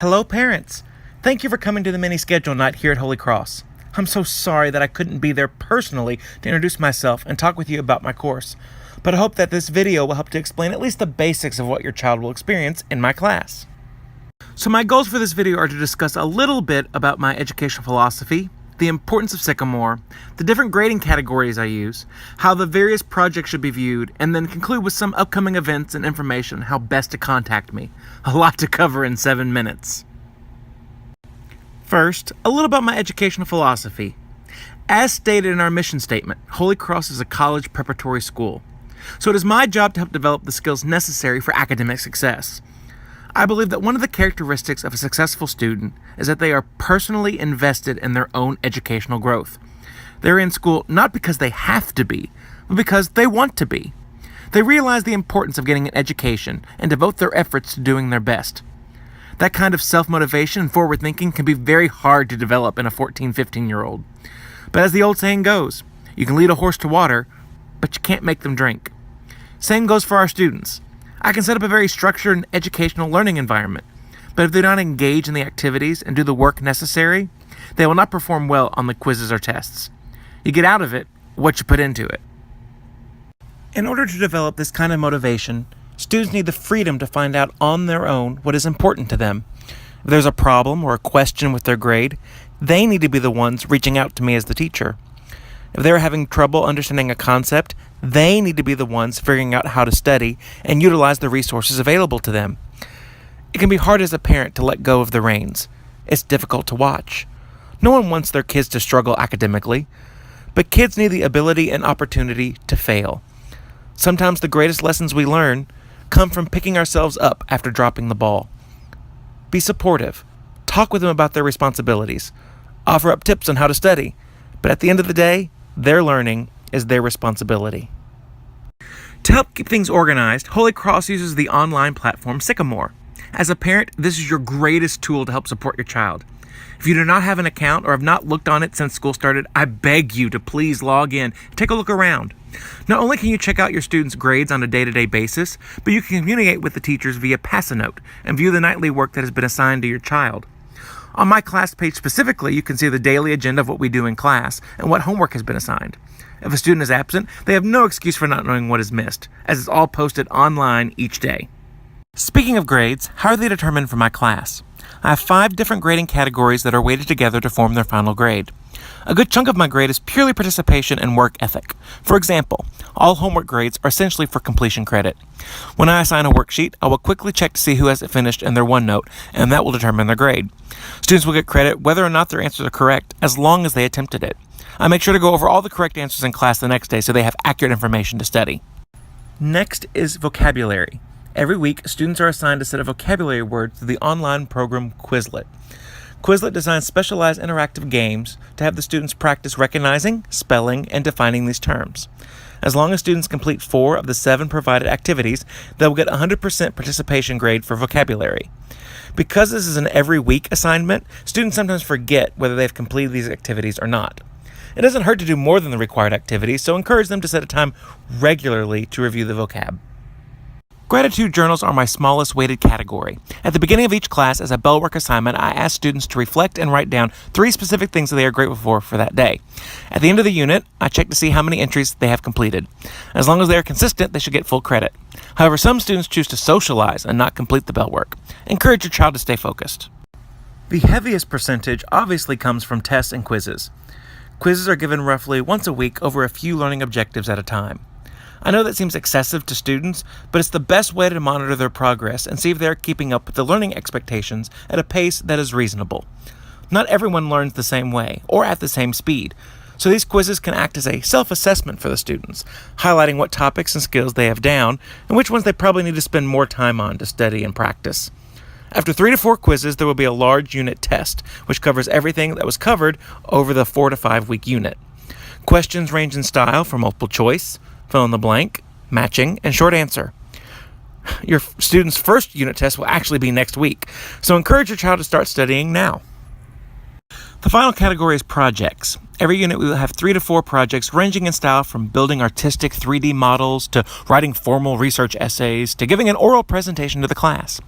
Hello, parents. Thank you for coming to the mini schedule night here at Holy Cross. I'm so sorry that I couldn't be there personally to introduce myself and talk with you about my course, but I hope that this video will help to explain at least the basics of what your child will experience in my class. So my goals for this video are to discuss a little bit about my educational philosophy, the importance of Sycamore, the different grading categories I use, how the various projects should be viewed, and then conclude with some upcoming events and information on how best to contact me. A lot to cover in 7 minutes. First, a little about my educational philosophy. As stated in our mission statement, Holy Cross is a college preparatory school, so it is my job to help develop the skills necessary for academic success. I believe that one of the characteristics of a successful student is that they are personally invested in their own educational growth. They're in school not because they have to be, but because they want to be. They realize the importance of getting an education and devote their efforts to doing their best. That kind of self-motivation and forward thinking can be very hard to develop in a 14, 15-year-old. But as the old saying goes, you can lead a horse to water, but you can't make them drink. Same goes for our students. I can set up a very structured and educational learning environment, but if they don't engage in the activities and do the work necessary, they will not perform well on the quizzes or tests. You get out of it what you put into it. In order to develop this kind of motivation, students need the freedom to find out on their own what is important to them. If there's a problem or a question with their grade, they need to be the ones reaching out to me as the teacher. If they're having trouble understanding a concept, they need to be the ones figuring out how to study and utilize the resources available to them. It can be hard as a parent to let go of the reins. It's difficult to watch. No one wants their kids to struggle academically, but kids need the ability and opportunity to fail. Sometimes the greatest lessons we learn come from picking ourselves up after dropping the ball. Be supportive. Talk with them about their responsibilities. Offer up tips on how to study. But at the end of the day, their learning is their responsibility. To help keep things organized, Holy Cross uses the online platform Sycamore. As a parent, this is your greatest tool to help support your child. If you do not have an account or have not looked on it since school started, I beg you to please log in and take a look around. Not only can you check out your students' grades on a day-to-day basis, but you can communicate with the teachers via Pass-a-Note and view the nightly work that has been assigned to your child. On my class page specifically, you can see the daily agenda of what we do in class and what homework has been assigned. If a student is absent, they have no excuse for not knowing what is missed, as it's all posted online each day. Speaking of grades, how are they determined for my class? I have 5 different grading categories that are weighted together to form their final grade. A good chunk of my grade is purely participation and work ethic. For example, all homework grades are essentially for completion credit. When I assign a worksheet, I will quickly check to see who has it finished in their OneNote, and that will determine their grade. Students will get credit whether or not their answers are correct, as long as they attempted it. I make sure to go over all the correct answers in class the next day so they have accurate information to study. Next is vocabulary. Every week, students are assigned a set of vocabulary words through the online program Quizlet. Quizlet designs specialized interactive games to have the students practice recognizing, spelling, and defining these terms. As long as students complete 4 of the 7 provided activities, they will get a 100% participation grade for vocabulary. Because this is an every week assignment, students sometimes forget whether they've completed these activities or not. It doesn't hurt to do more than the required activities, so encourage them to set a time regularly to review the vocab. Gratitude journals are my smallest weighted category. At the beginning of each class, as a bell work assignment, I ask students to reflect and write down 3 specific things that they are grateful for that day. At the end of the unit, I check to see how many entries they have completed. As long as they are consistent, they should get full credit. However, some students choose to socialize and not complete the bell work. Encourage your child to stay focused. The heaviest percentage obviously comes from tests and quizzes. Quizzes are given roughly once a week over a few learning objectives at a time. I know that seems excessive to students, but it's the best way to monitor their progress and see if they're keeping up with the learning expectations at a pace that is reasonable. Not everyone learns the same way or at the same speed, so these quizzes can act as a self-assessment for the students, highlighting what topics and skills they have down and which ones they probably need to spend more time on to study and practice. After 3 to 4 quizzes, there will be a large unit test, which covers everything that was covered over the 4 to 5 week unit. Questions range in style from multiple choice, fill in the blank, matching, and short answer. Your student's first unit test will actually be next week, so encourage your child to start studying now. The The final category is projects. Every unit we will have 3 to 4 projects ranging in style from building artistic 3D models to writing formal research essays to giving an oral presentation to the class.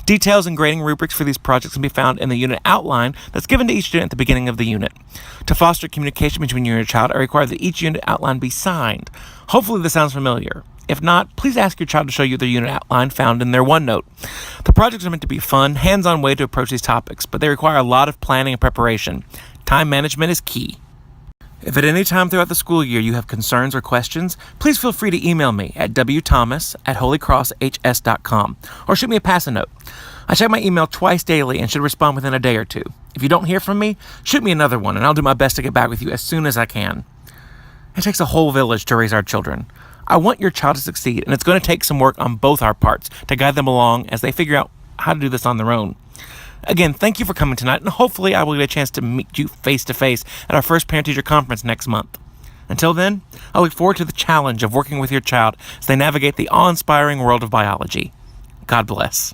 Details and grading rubrics for these projects can be found in the unit outline that's given to each student at the beginning of the unit. To foster communication between you and your child, I require that each unit outline be signed. Hopefully this sounds familiar. If not, please ask your child to show you their unit outline found in their OneNote. The projects are meant to be a fun, hands-on way to approach these topics, but they require a lot of planning and preparation. Time management is key. If at any time throughout the school year you have concerns or questions, please feel free to email me at wthomas@holycrosshs.com or shoot me a Pass-a-Note. I check my email twice daily and should respond within a day or two. If you don't hear from me, shoot me another one and I'll do my best to get back with you as soon as I can. It takes a whole village to raise our children. I want your child to succeed, and it's going to take some work on both our parts to guide them along as they figure out how to do this on their own. Again, thank you for coming tonight, and hopefully I will get a chance to meet you face-to-face at our first parent-teacher conference next month. Until then, I look forward to the challenge of working with your child as they navigate the awe-inspiring world of biology. God bless.